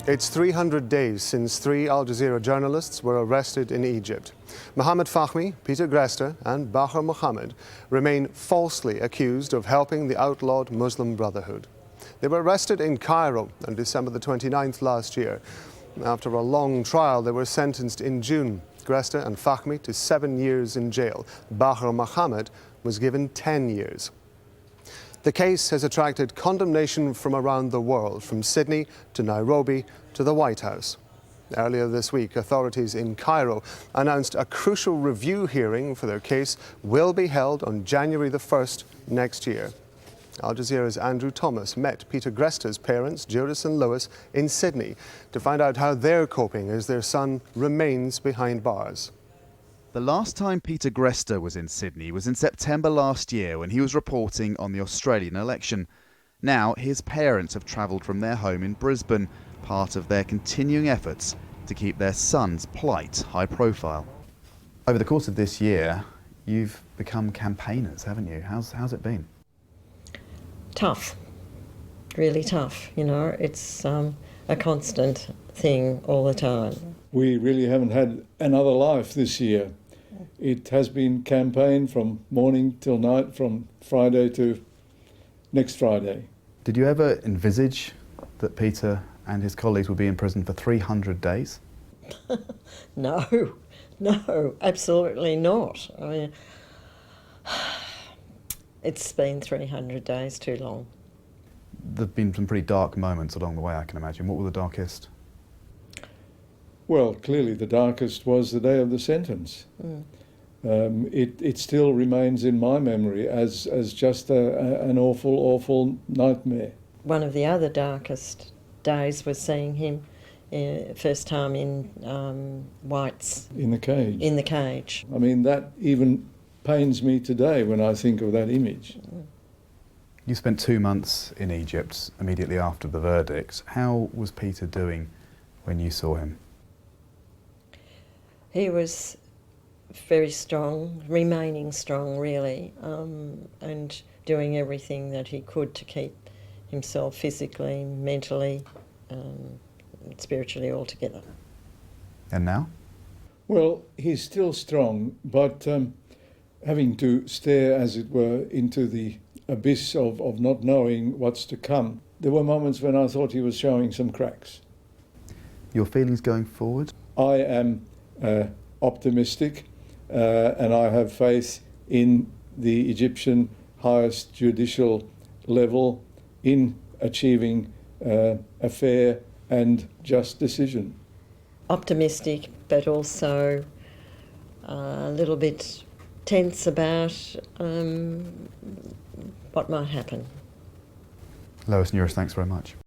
It's 300 days since 3 Al Jazeera journalists were arrested in Egypt. Mohammed Fahmy, Peter Grester and Bahar Mohammed remain falsely accused of helping the outlawed Muslim Brotherhood. They were arrested in Cairo on December the 29th last year. After a long trial, they were sentenced in June. Grester and Fahmy to 7 years in jail. Bahar Mohammed was given 10 years. The case has attracted condemnation from around the world, from Sydney to Nairobi to the White House. Earlier this week, authorities in Cairo announced a crucial review hearing for their case will be held on January the 1st next year. Al Jazeera's Andrew Thomas met Peter Grester's parents, Judith and Lewis, in Sydney to find out how they're coping as their son remains behind bars. The last time Peter Grester was in Sydney was in September last year when he was reporting on the Australian election. Now his parents have travelled from their home in Brisbane, part of their continuing efforts to keep their son's plight high profile. Over the course of this year, you've become campaigners, haven't you? How's it been? Tough, really tough. You know, it's a constant thing all the time. We really haven't had another life this year. It has been campaign from morning till night, from Friday to next Friday. Did you ever envisage that Peter and his colleagues would be in prison for 300 days? No, absolutely not. I mean, it's been 300 days too long. There have been some pretty dark moments along the way, I can imagine. What were the darkest? Well, clearly the darkest was the day of the sentence. It still remains in my memory as just an awful nightmare. One of the other darkest days was seeing him first time in whites. In the cage. In the cage. I mean, that even pains me today when I think of that image. You spent 2 months in Egypt immediately after the verdict. How was Peter doing when you saw him? He was very strong, remaining strong really, and doing everything that he could to keep himself physically, mentally, spiritually all together. And now? Well, he's still strong, but having to stare, as it were, into the abyss of not knowing what's to come. There were moments when I thought he was showing some cracks. Your feelings going forward? I am optimistic and I have faith in the Egyptian highest judicial level in achieving a fair and just decision. Optimistic, but also a little bit tense about what might happen. Lois and Eurus, thanks very much.